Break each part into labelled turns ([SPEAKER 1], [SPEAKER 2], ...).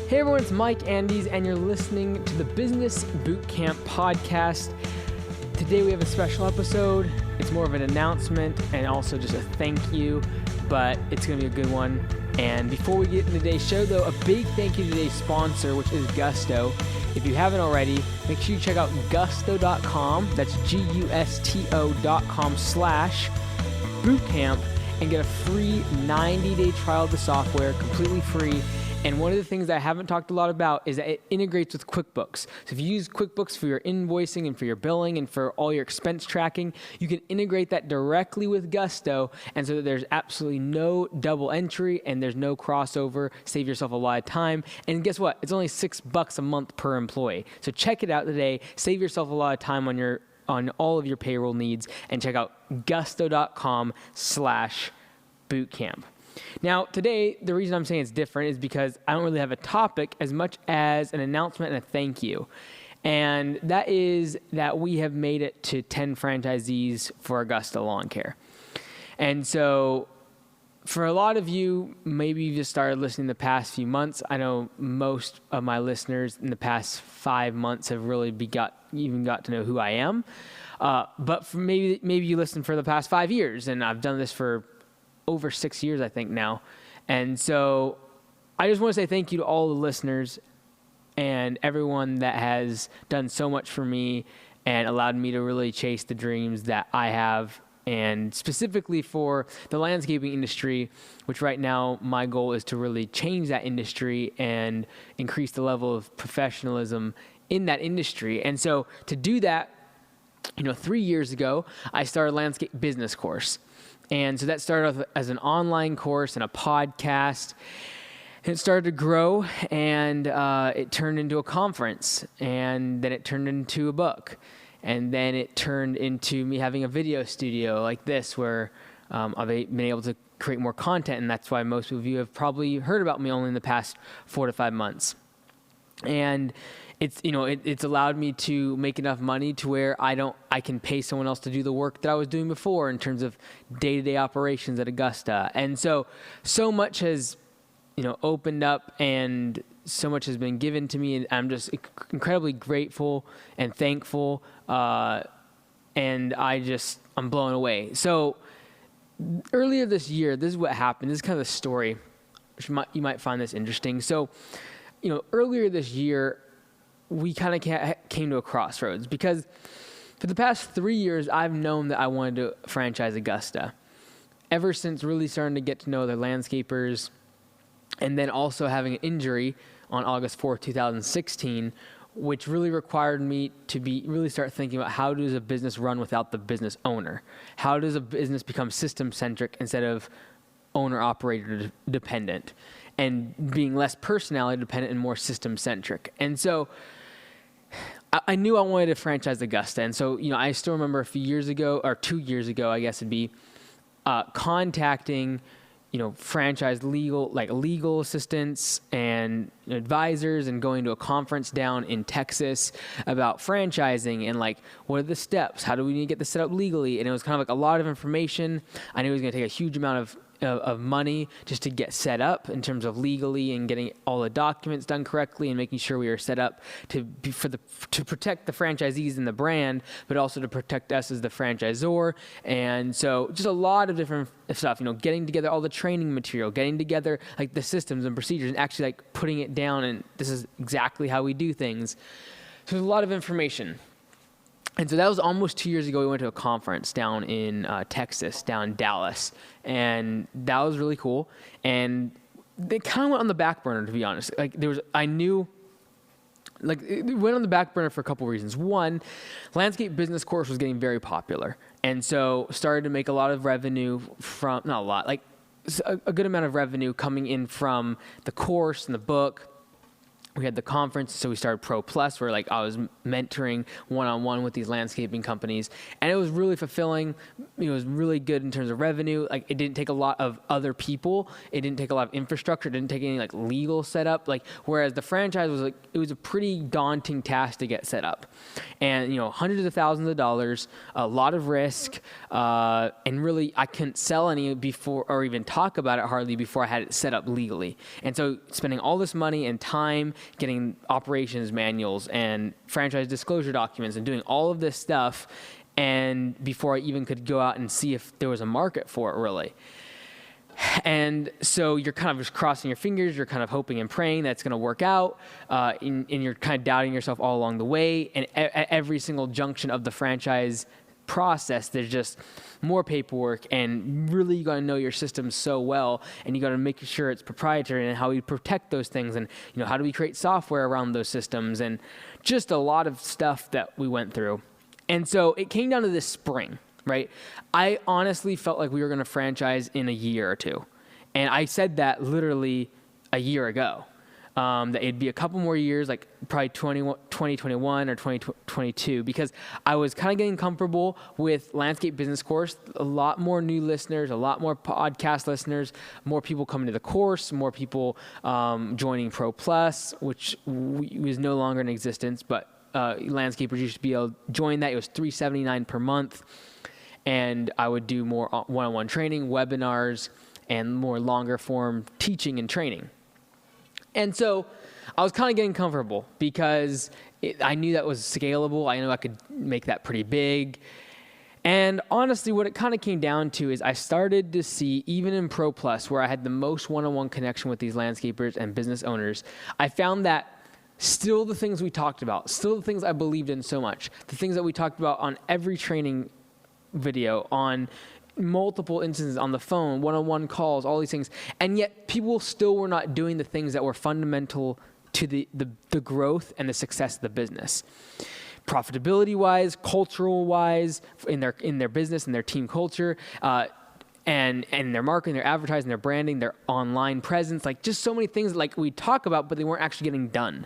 [SPEAKER 1] Hey everyone, it's Mike Andes, and you're listening to the Business Bootcamp podcast. Today we have a special episode. It's more of an announcement and also just a thank you, but it's going to be a good one. And before we get into today's show, though, a big thank you to today's sponsor, which is Gusto. If you haven't already, make sure you check out gusto.com. That's gusto.com/bootcamp and get a free 90-day trial of the software, completely free. And one of the things that I haven't talked a lot about is that it integrates with QuickBooks. So if you use QuickBooks for your invoicing and for your billing and for all your expense tracking, you can integrate that directly with Gusto, and so that there's absolutely no double entry and there's no crossover. Save yourself a lot of time. And guess what? It's only $6 a month per employee. So check it out today. Save yourself a lot of time on all of your payroll needs, and check out gusto.com/bootcamp. Now, today, the reason I'm saying it's different is because I don't really have a topic as much as an announcement and a thank you. And that is that we have made it to 10 franchisees for Augusta Lawn Care. And so for a lot of you, maybe you just started listening the past few months. I know most of my listeners in the past 5 months have really even got to know who I am. But for maybe you listened for the past 5 years, and I've done this for over 6 years, I think now. And so I just want to say thank you to all the listeners and everyone that has done so much for me and allowed me to really chase the dreams that I have, and specifically for the landscaping industry, which right now my goal is to really change that industry and increase the level of professionalism in that industry. And so to do that, 3 years ago, I started a landscape business course. And so that started off as an online course and a podcast. And it started to grow, and it turned into a conference, and then it turned into a book. And then it turned into me having a video studio like this, where I've been able to create more content, and that's why most of you have probably heard about me only in the past 4 to 5 months. And it's allowed me to make enough money to where I can pay someone else to do the work that I was doing before in terms of day-to-day operations at Augusta. And so much has, opened up, and so much has been given to me, and I'm just incredibly grateful and thankful. And I'm blown away. So earlier this year, this is what happened. This is kind of the story, which you might find this interesting. So, earlier this year, we kind of came to a crossroads, because for the past 3 years, I've known that I wanted to franchise Augusta. Ever since really starting to get to know other landscapers, and then also having an injury on August 4th, 2016, which really required me to really start thinking about how does a business run without the business owner? How does a business become system-centric instead of owner-operator dependent, and being less personality dependent and more system-centric? And so I knew I wanted to franchise Augusta. And so, I still remember a few years ago, or 2 years ago, I guess it'd be, contacting, franchise legal assistants and advisors, and going to a conference down in Texas about franchising and what are the steps? How do we need to get this set up legally? And it was kind of a lot of information. I knew it was going to take a huge amount of money just to get set up in terms of legally and getting all the documents done correctly and making sure we were set up to protect the franchisees and the brand, but also to protect us as the franchisor. And so just a lot of different stuff, getting together all the training material, getting together the systems and procedures, and actually putting it down, and this is exactly how we do things. So there's a lot of information. And so that was almost 2 years ago. We went to a conference down in Texas, down in Dallas, and that was really cool. And they kind of went on the back burner, to be honest. It went on the back burner for a couple reasons. One, landscape business course was getting very popular, and so started to make a lot of revenue from, not a lot, a good amount of revenue coming in from the course and the book. we had the conference, so we started Pro Plus, where like I was mentoring one-on-one with these landscaping companies, and it was really fulfilling. It was really good in terms of revenue. Like, it didn't take a lot of other people. It didn't take a lot of infrastructure. It didn't take any like legal setup. Like, whereas the franchise was like, it was a pretty daunting task to get set up, and hundreds of thousands of dollars, a lot of risk, and really I couldn't sell any before or even talk about it hardly before I had it set up legally. And so spending all this money and time getting operations manuals and franchise disclosure documents and doing all of this stuff, and before I even could go out and see if there was a market for it, really. And so you're kind of just crossing your fingers, you're kind of hoping and praying that it's going to work out, and you're kind of doubting yourself all along the way. And at every single junction of the franchise process, there's just more paperwork, and really you got to know your system so well, and you got to make sure it's proprietary, and how we protect those things, and how do we create software around those systems, and just a lot of stuff that we went through. And so it came down to this spring, right? I honestly felt like we were going to franchise in a year or two, and I said that literally a year ago. That it'd be a couple more years, like probably 2021 or 2022, because I was kind of getting comfortable with Landscape Business Course. A lot more new listeners, a lot more podcast listeners, more people coming to the course, more people joining Pro Plus, which was no longer in existence, but landscapers used to be able to join that. It was $379 per month, and I would do more one-on-one training, webinars, and more longer form teaching and training. And so I was kind of getting comfortable because I knew that was scalable. I knew I could make that pretty big. And honestly, what it kind of came down to is I started to see, even in Pro Plus, where I had the most one-on-one connection with these landscapers and business owners, I found that still the things we talked about, still the things I believed in so much, the things that we talked about on every training video, on multiple instances on the phone, one-on-one calls, all these things, and yet people still were not doing the things that were fundamental to the growth and the success of the business, profitability-wise, cultural-wise, in their business and their team culture, and their marketing, their advertising, their branding, their online presence, like just so many things like we talk about, but they weren't actually getting done.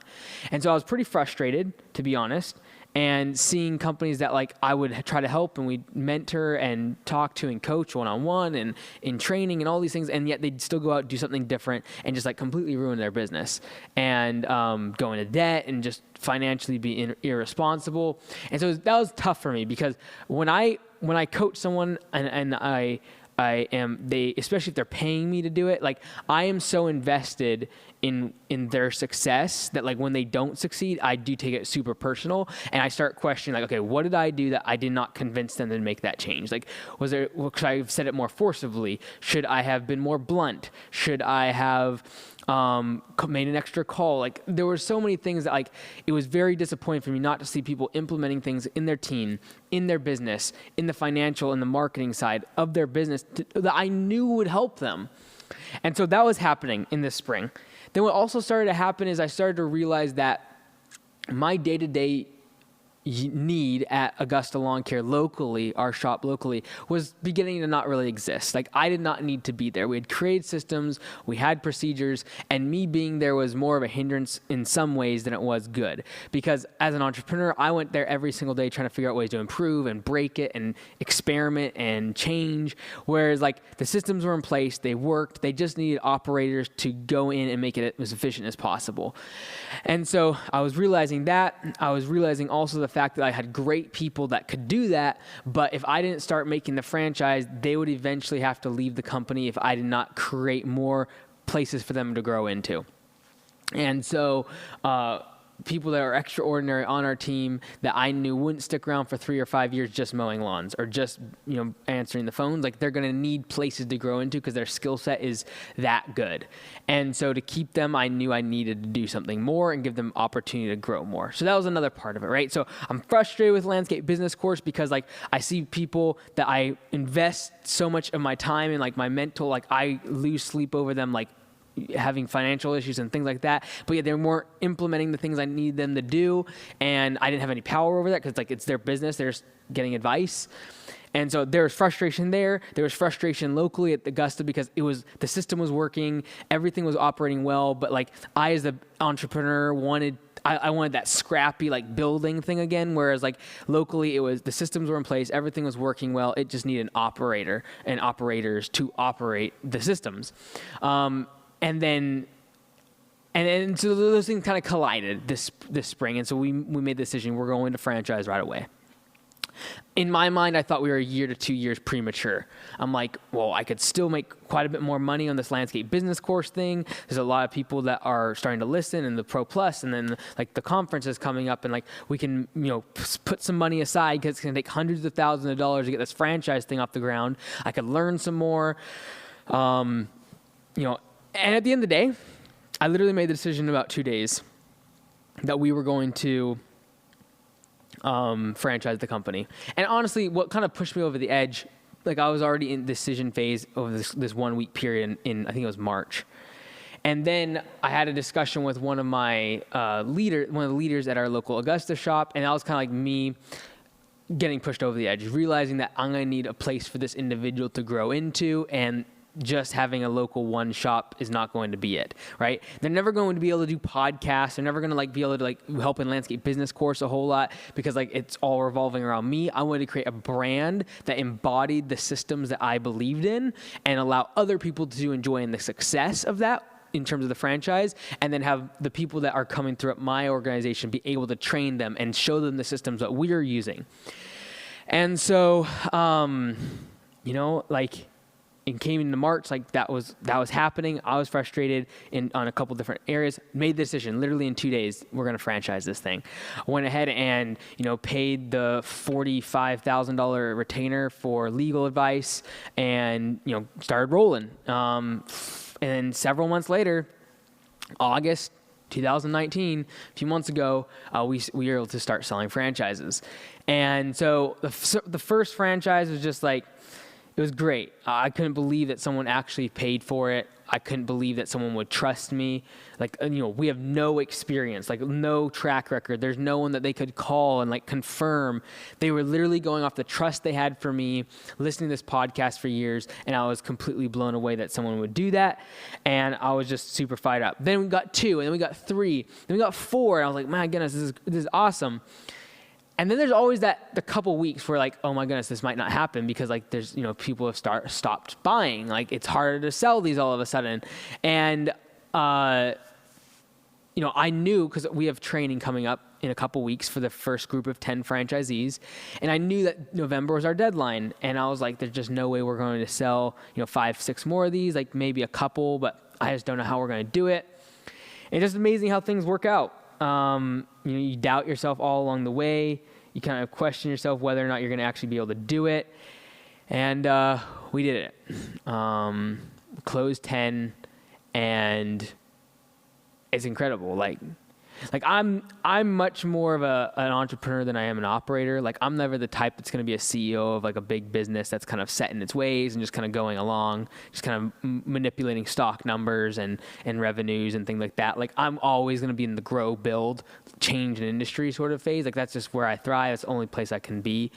[SPEAKER 1] And so I was pretty frustrated, to be honest. And seeing companies that like I would try to help and we'd mentor and talk to and coach one-on-one and in training and all these things, and yet they'd still go out and do something different and just like completely ruin their business and go into debt and just financially be irresponsible. And so that was tough for me, because when I coach someone and I am, especially if they're paying me to do it, like I am so invested in their success that like when they don't succeed, I do take it super personal, and I start questioning like, okay, what did I do that I did not convince them to make that change? Like, should I have said it more forcibly? Should I have been more blunt? Should I have made an extra call? Like, there were so many things that like, it was very disappointing for me not to see people implementing things in their team, in their business, in the financial and the marketing side of their business that I knew would help them. And so that was happening in this spring. Then what also started to happen is I started to realize that my day-to-day need at Augusta Lawn Care locally, our shop locally, was beginning to not really exist. Like, I did not need to be there. We had created systems, we had procedures, and me being there was more of a hindrance in some ways than it was good. Because as an entrepreneur, I went there every single day trying to figure out ways to improve and break it and experiment and change. Whereas like the systems were in place, they worked, they just needed operators to go in and make it as efficient as possible. And so I was realizing that. I was realizing also the fact that I had great people that could do that, but if I didn't start making the franchise, they would eventually have to leave the company if I did not create more places for them to grow into. And so people that are extraordinary on our team that I knew wouldn't stick around for 3 or 5 years just mowing lawns or just, answering the phones. Like, they're going to need places to grow into because their skill set is that good. And so to keep them, I knew I needed to do something more and give them opportunity to grow more. So that was another part of it, right? So I'm frustrated with Landscape Business Course because like I see people that I invest so much of my time in, like my mental, like I lose sleep over them, like having financial issues and things like that, but yet they weren't implementing the things I need them to do, and I didn't have any power over that because like it's their business, they're just getting advice. And so there was frustration there. There was frustration locally at Augusta because the system was working, everything was operating well, but like I as the entrepreneur I wanted that scrappy like building thing again, whereas like locally the systems were in place, everything was working well. It just needed an operator and operators to operate the systems. And then so those things kind of collided this spring. And so we made the decision, we're going to franchise right away. In my mind, I thought we were 1 year to 2 years premature. I'm like, well, I could still make quite a bit more money on this landscape business course thing. There's a lot of people that are starting to listen, and the Pro Plus, and then like the conference is coming up, and like we can, put some money aside because it's going to take hundreds of thousands of dollars to get this franchise thing off the ground. I could learn some more, and at the end of the day, I literally made the decision in about 2 days that we were going to franchise the company. And honestly, what kind of pushed me over the edge, like I was already in decision phase over this 1 week period in I think it was March. And then I had a discussion with one of the leaders at our local Augusta shop, and that was kind of like me getting pushed over the edge, realizing that I'm going to need a place for this individual to grow into, and just having a local one shop is not going to be it, right? They're never going to be able to do podcasts. They're never going to be able to help in landscape business course a whole lot because it's all revolving around me. I wanted to create a brand that embodied the systems that I believed in and allow other people to enjoy in the success of that in terms of the franchise, and then have the people that are coming through my organization be able to train them and show them the systems that we're using. And so, it came into March, that was happening. I was frustrated on a couple different areas. Made the decision literally in 2 days, we're going to franchise this thing. I went ahead and paid the $45,000 retainer for legal advice, and started rolling. And then several months later, August 2019, a few months ago, we were able to start selling franchises. And so the first franchise was just it was great. I couldn't believe that someone actually paid for it. I couldn't believe that someone would trust me. We have no experience, no track record. There's no one that they could call and confirm. They were literally going off the trust they had for me, listening to this podcast for years, and I was completely blown away that someone would do that. And I was just super fired up. Then we got 2, and then we got 3, then we got 4. And I was like, my goodness, this is awesome. And then there's always the couple weeks where oh my goodness, this might not happen because there's, people have stopped buying. It's harder to sell these all of a sudden. And, I knew because we have training coming up in a couple weeks for the first group of 10 franchisees. And I knew that November was our deadline. And I was like, there's just no way we're going to sell, 5, 6 more of these, maybe a couple, but I just don't know how we're going to do it. And it's just amazing how things work out. You doubt yourself all along the way. You kind of question yourself whether or not you're going to actually be able to do it. And we did it. Closed 10, and it's incredible. I'm much more of an entrepreneur than I am an operator. I'm never the type that's going to be a CEO of a big business that's kind of set in its ways and just kind of going along, just kind of manipulating stock numbers and revenues and things like that. I'm always going to be in the grow, build, change an industry sort of phase. That's just where I thrive. It's the only place I can be.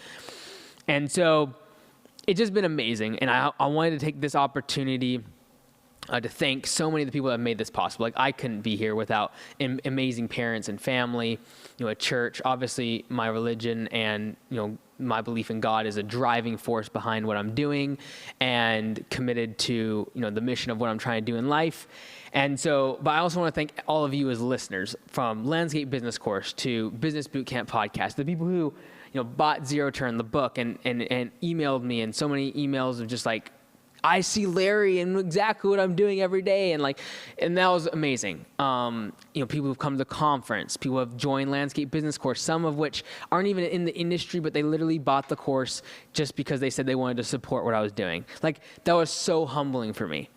[SPEAKER 1] And so it's just been amazing. And I wanted to take this opportunity to thank so many of the people that have made this possible. I couldn't be here without amazing parents and family, a church, obviously my religion, and, my belief in God is a driving force behind what I'm doing, and committed to, the mission of what I'm trying to do in life. And so, but I also want to thank all of you as listeners, from Landscape Business Course to Business Bootcamp Podcast, the people who, bought Zero Turn, the book, and emailed me, and so many emails of just I see Larry and exactly what I'm doing every day. And that was amazing. People who've come to the conference, people who have joined Landscape Business Course, some of which aren't even in the industry, but they literally bought the course just because they said they wanted to support what I was doing. That was so humbling for me.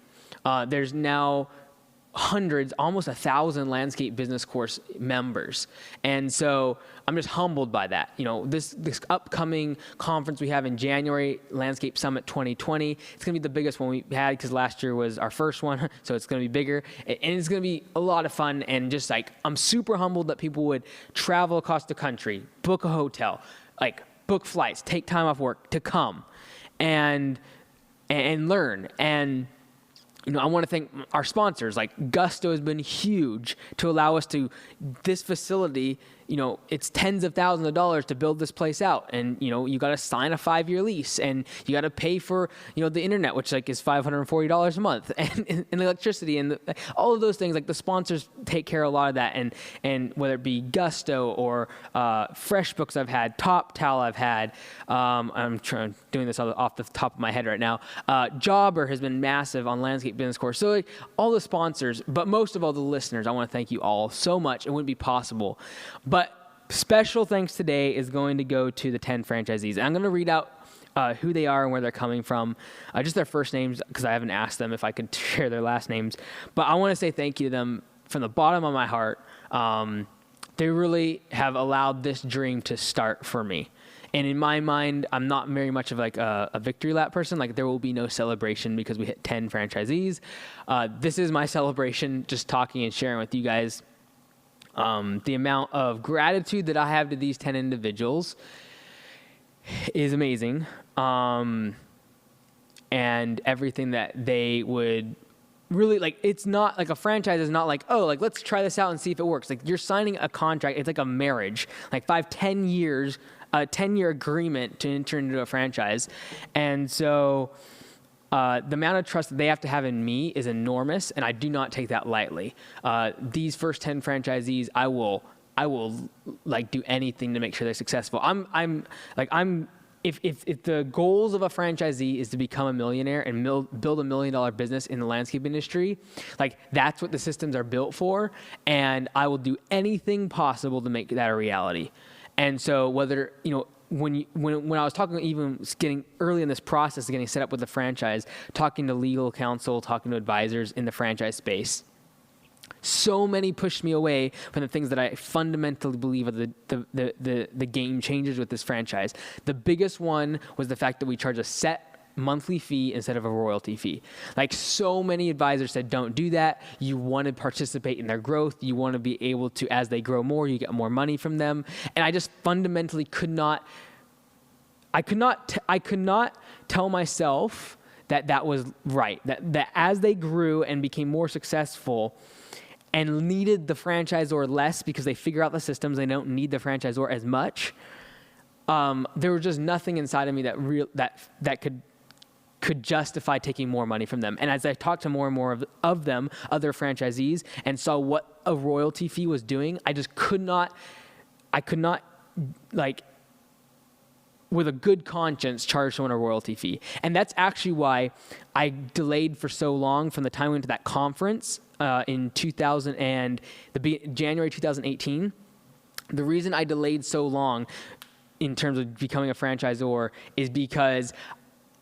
[SPEAKER 1] There's now hundreds, almost 1,000 Landscape Business Course members. And so I'm just humbled by that. This upcoming conference we have in January, Landscape Summit 2020, it's going to be the biggest one we had because last year was our first one. So it's going to be bigger, and it's going to be a lot of fun. And just I'm super humbled that people would travel across the country, book a hotel, book flights, take time off work to come and learn. And I want to thank our sponsors. Like Gusto has been huge to allow us to, this facility, it's tens of thousands of dollars to build this place out. And, you got to sign a 5-year lease, and you got to pay for, the internet, which is $540 a month, and electricity, and all of those things. Like the sponsors take care of a lot of that. And whether it be Gusto or FreshBooks I've had, Top Towel I've had, I'm doing this off the top of my head right now. Jobber has been massive on Landscape Business Course. So all the sponsors, but most of all the listeners, I want to thank you all so much. It wouldn't be possible. But special thanks today is going to go to the 10 franchisees. And I'm going to read out who they are and where they're coming from, just their first names, because I haven't asked them if I could share their last names. But I want to say thank you to them from the bottom of my heart. They really have allowed this dream to start for me. And in my mind, I'm not very much of like a victory lap person. Like there will be no celebration because we hit 10 franchisees. This is my celebration, just talking and sharing with you guys. The amount of gratitude that I have to these 10 individuals is amazing. And everything that they would really like, it's not like a franchise is not like, oh, like let's try this out and see if it works. Like you're signing a contract. It's like a marriage, like 5-10 years, a 10-year agreement to enter into a franchise. And so the amount of trust that they have to have in me is enormous, and I do not take that lightly. These first 10 franchisees, I will like do anything to make sure they're successful. If the goals of a franchisee is to become a millionaire and build $1 million business in the landscape industry, like that's what the systems are built for, and I will do anything possible to make that a reality. And so whether, when I was talking, even getting early in this process of getting set up with the franchise, talking to legal counsel, talking to advisors in the franchise space, so many pushed me away from the things that I fundamentally believe are the game changers with this franchise. The biggest one was the fact that we charge a set monthly fee instead of a royalty fee. Like so many advisors said, don't do that. You want to participate in their growth. You want to be able to, as they grow more, you get more money from them. And I just fundamentally could not tell myself that was right. That as they grew and became more successful and needed the franchisor less because they figure out the systems, they don't need the franchisor as much. There was just nothing inside of me that could justify taking more money from them. And as I talked to more and more of them, other franchisees, and saw what a royalty fee was doing, I could not like with a good conscience charge someone a royalty fee. And that's actually why I delayed for so long from the time we went to that conference in January 2018. The reason I delayed so long in terms of becoming a franchisor is because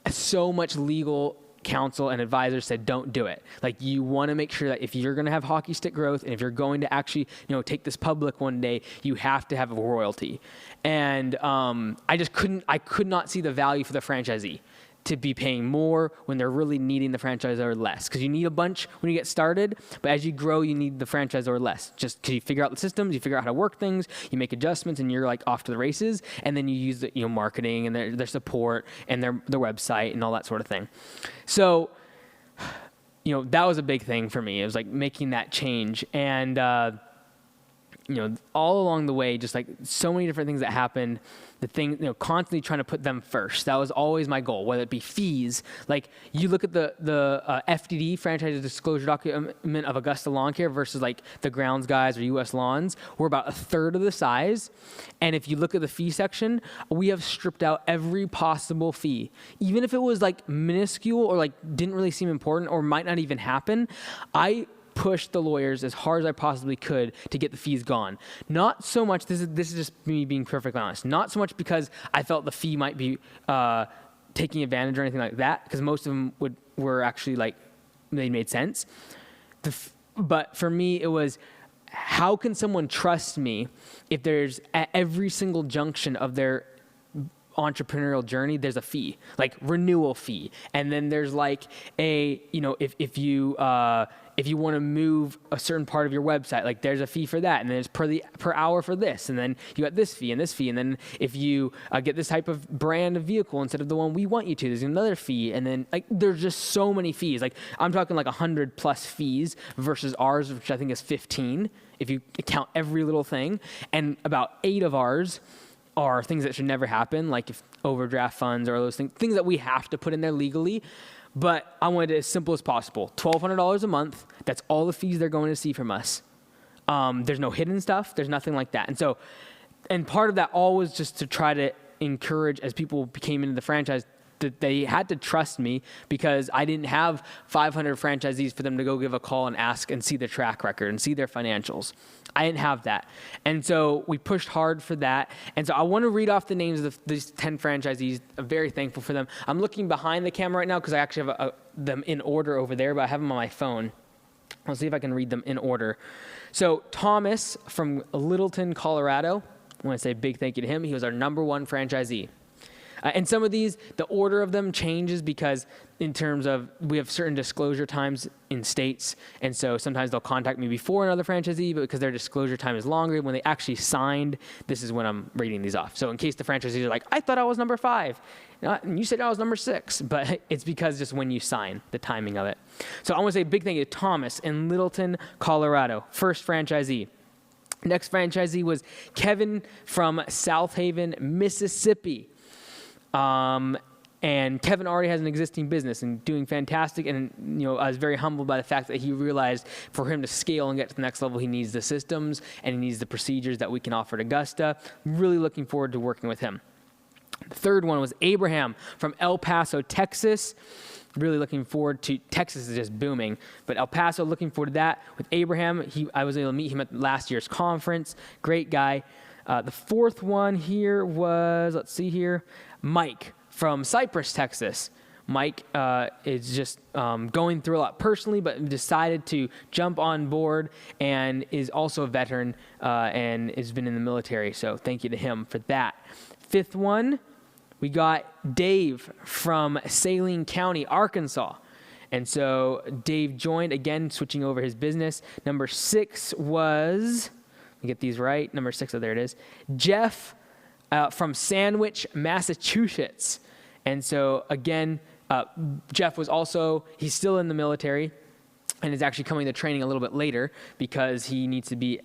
[SPEAKER 1] so much legal counsel and advisors said, don't do it. Like you want to make sure that if you're going to have hockey stick growth and if you're going to actually, take this public one day, you have to have a royalty. And I could not see the value for the franchisee to be paying more when they're really needing the franchisor less. Because you need a bunch when you get started, but as you grow, you need the franchisor less. Just because you figure out the systems, you figure out how to work things, you make adjustments, and you're like off to the races. And then you use the marketing and their support and their website and all that sort of thing. So, that was a big thing for me. It was like making that change. And all along the way, just like so many different things that happened, constantly trying to put them first. That was always my goal, whether it be fees. Like you look at the FDD, Franchise Disclosure Document of Augusta Lawn Care versus like the Grounds Guys or US Lawns, we're about a third of the size. And if you look at the fee section, we have stripped out every possible fee. Even if it was like minuscule or like didn't really seem important or might not even happen, I pushed the lawyers as hard as I possibly could to get the fees gone. Not so much, this is just me being perfectly honest, not so much because I felt the fee might be taking advantage or anything like that, because most of them were actually like, they made sense. But for me, it was, how can someone trust me if there's at every single junction of their entrepreneurial journey, there's a fee, like renewal fee. And then there's like a, if you if you want to move a certain part of your website, like there's a fee for that, and then it's per hour for this, and then you got this fee, and then if you get this type of brand of vehicle instead of the one we want you to, there's another fee, and then like there's just so many fees. Like I'm talking like 100+ fees versus ours, which I think is 15 if you count every little thing, and about 8 of ours are things that should never happen, like if overdraft funds or those things that we have to put in there legally. But I wanted it as simple as possible. $1,200 a month. That's all the fees they're going to see from us. There's no hidden stuff. There's nothing like that. And part of that all was just to try to encourage, as people came into the franchise, that they had to trust me, because I didn't have 500 franchisees for them to go give a call and ask and see their track record and see their financials. I didn't have that. And so we pushed hard for that. And so I want to read off the names of these 10 franchisees. I'm very thankful for them. I'm looking behind the camera right now because I actually have them in order over there, but I have them on my phone. I'll see if I can read them in order. So Thomas from Littleton, Colorado. I want to say a big thank you to him. He was our #1 franchisee. And some of these, the order of them changes because in terms of we have certain disclosure times in states. And so sometimes they'll contact me before another franchisee, but because their disclosure time is longer, when they actually signed, this is when I'm reading these off. So in case the franchisees are like, I thought I was #5. And you said I was #6, but it's because just when you sign, the timing of it. So I want to say a big thank you to Thomas in Littleton, Colorado, first franchisee. Next franchisee was Kevin from South Haven, Mississippi. And Kevin already has an existing business and doing fantastic. And, I was very humbled by the fact that he realized for him to scale and get to the next level, he needs the systems and he needs the procedures that we can offer at Augusta. Really looking forward to working with him. The third one was Abraham from El Paso, Texas. Really looking forward to, Texas is just booming, but El Paso, looking forward to that. With Abraham, I was able to meet him at last year's conference. Great guy. The fourth one here was, let's see here, Mike from Cypress, Texas. Mike is just going through a lot personally, but decided to jump on board and is also a veteran and has been in the military. So thank you to him for that. Fifth one, we got Dave from Saline County, Arkansas. And so Dave joined, again, switching over his business. Number 6 was, let me get these right, number 6, oh, there it is, Jeff from Sandwich, Massachusetts. And so, again, Jeff was also, he's still in the military and is actually coming to training a little bit later because he needs to be,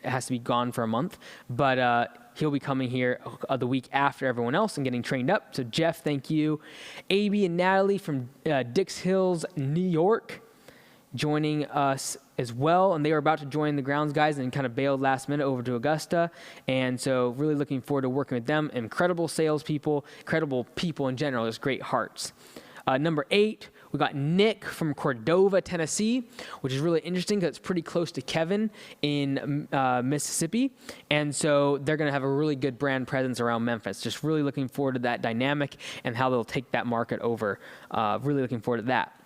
[SPEAKER 1] has to be gone for a month. But he'll be coming here the week after everyone else and getting trained up. So, Jeff, thank you. AB and Natalie from Dix Hills, New York, joining us as well, and they were about to join the grounds guys and kind of bailed last minute over to Augusta, and so really looking forward to working with them. Incredible salespeople, incredible people in general, just great hearts. Number 8, we got Nick from Cordova, Tennessee, which is really interesting because it's pretty close to Kevin in Mississippi, and so they're going to have a really good brand presence around Memphis. Just really looking forward to that dynamic and how they'll take that market over. Really looking forward to that.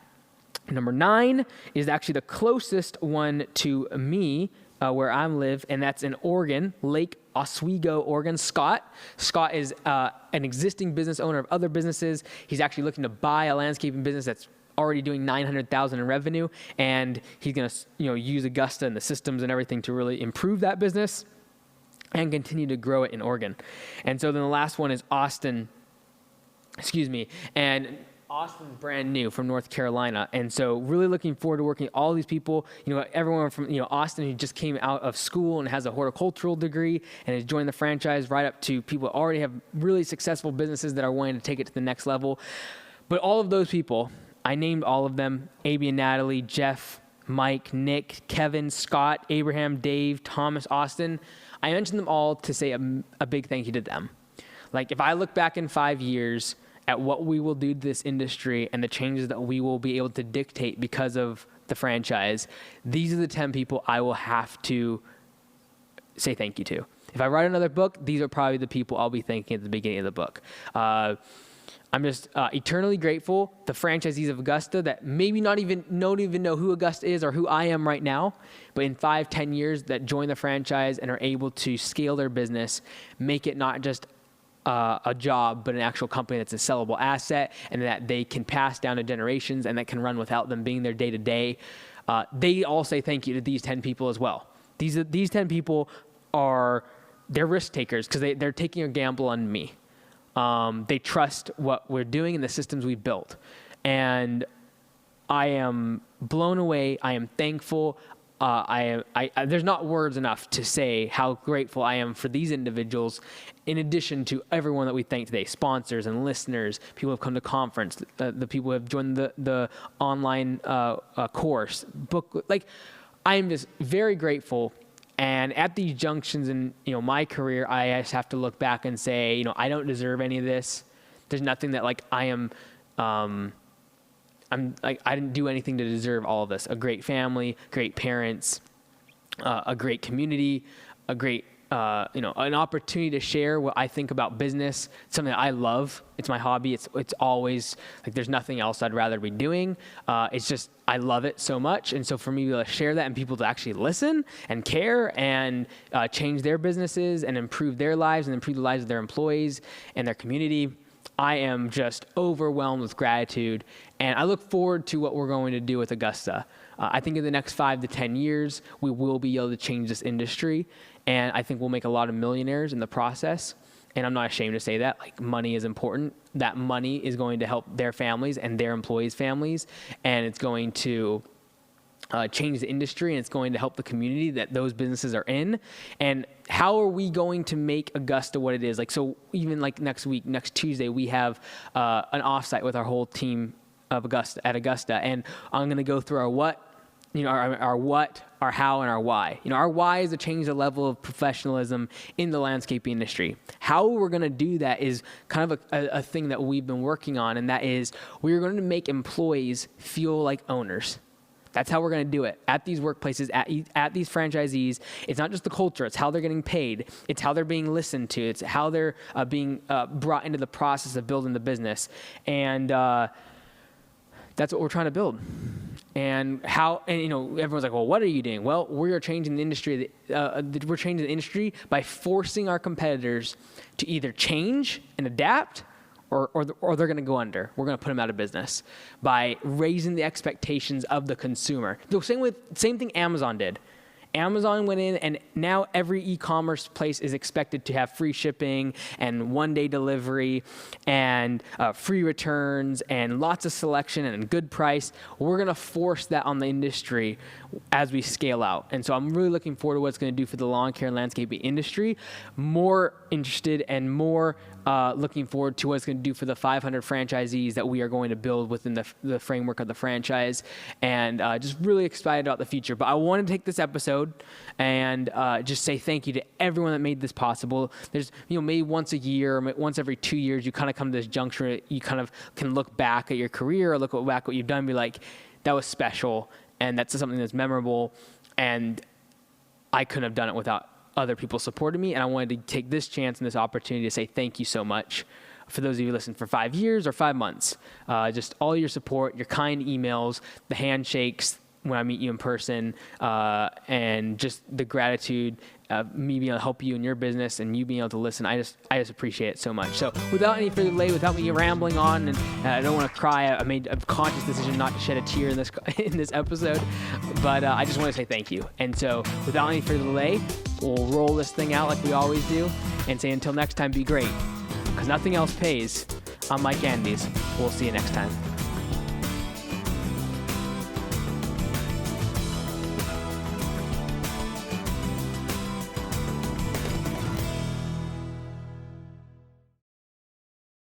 [SPEAKER 1] Number 9 is actually the closest one to me, where I live, and that's in Oregon, Lake Oswego, Oregon. Scott is an existing business owner of other businesses. He's actually looking to buy a landscaping business that's already doing $900,000 in revenue, and he's going to use Augusta and the systems and everything to really improve that business and continue to grow it in Oregon. And so then the last one is Austin. And Austin's brand new from North Carolina. And so really looking forward to working with all these people, everyone from, Austin who just came out of school and has a horticultural degree and has joined the franchise, right up to people who already have really successful businesses that are wanting to take it to the next level. But all of those people, I named all of them, AB and Natalie, Jeff, Mike, Nick, Kevin, Scott, Abraham, Dave, Thomas, Austin. I mentioned them all to say a big thank you to them. Like if I look back in 5 years at what we will do to this industry and the changes that we will be able to dictate because of the franchise, these are the 10 people I will have to say thank you to. If I write another book, these are probably the people I'll be thanking at the beginning of the book. I'm just eternally grateful. The franchisees of Augusta that maybe don't even know who Augusta is or who I am right now, but in 5-10 years that join the franchise and are able to scale their business, make it not just a job, but an actual company that's a sellable asset and that they can pass down to generations and that can run without them being there day to day. they all say thank you to these 10 people as well. These 10 people they're risk takers because they're taking a gamble on me. They trust what we're doing and the systems we've built. And I am blown away. I am thankful. There's not words enough to say how grateful I am for these individuals, in addition to everyone that we thank today, sponsors and listeners, people who have come to conference, the people who have joined the online course, book. Like, I am just very grateful. And at these junctions in my career, I just have to look back and say, I don't deserve any of this. There's nothing that I didn't do anything to deserve all of this. A great family, great parents, a great community, a great, an opportunity to share what I think about business, something that I love. It's my hobby. It's always like there's nothing else I'd rather be doing. It's just, I love it so much. And so for me to be able to share that and people to actually listen and care and change their businesses and improve their lives and improve the lives of their employees and their community, I am just overwhelmed with gratitude, and I look forward to what we're going to do with Augusta. I think in the next 5 to 10 years, we will be able to change this industry, and I think we'll make a lot of millionaires in the process. And I'm not ashamed to say that. Like, money is important. That money is going to help their families and their employees' families, and it's going to change the industry, and it's going to help the community that those businesses are in. And how are we going to make Augusta what it is? Like, so even like next Tuesday, we have an offsite with our whole team of at Augusta, and I'm going to go through our what, our what, our how, and our why. Our why is to change the level of professionalism in the landscaping industry. How we're going to do that is kind of a thing that we've been working on, and that is we're going to make employees feel like owners. That's how we're going to do it at these workplaces, at these franchisees. It's not just the culture. It's how they're getting paid. It's how they're being listened to. It's how they're being brought into the process of building the business. And that's what we're trying to build. And everyone's like, well, what are you doing? Well, we're changing the industry. We're changing the industry by forcing our competitors to either change and adapt, or they're going to go under. We're going to put them out of business by raising the expectations of the consumer. The same thing Amazon did. Amazon went in, and now every e-commerce place is expected to have free shipping and one-day delivery and free returns and lots of selection and good price. We're going to force that on the industry as we scale out. And so I'm really looking forward to what it's going to do for the lawn care and landscaping industry. More interested and more looking forward to what it's going to do for the 500 franchisees that we are going to build within the framework of the franchise, and just really excited about the future. But I want to take this episode and just say thank you to everyone that made this possible. There's, maybe once a year, or once every 2 years, you kind of come to this juncture where you kind of can look back at your career or look back at what you've done and be like, that was special, and that's something that's memorable, and I couldn't have done it without other people supporting me. And I wanted to take this chance and this opportunity to say thank you so much for those of you who listened for 5 years or 5 months. Just all your support, your kind emails, the handshakes when I meet you in person, and just the gratitude of me being able to help you in your business and you being able to listen. I just appreciate it so much. So without any further delay, without me rambling on, and I don't want to cry, I made a conscious decision not to shed a tear in this episode, but I just want to say thank you. And so without any further delay, we'll roll this thing out like we always do and say until next time, be great, because nothing else pays. I'm Mike Andes. We'll see you next time.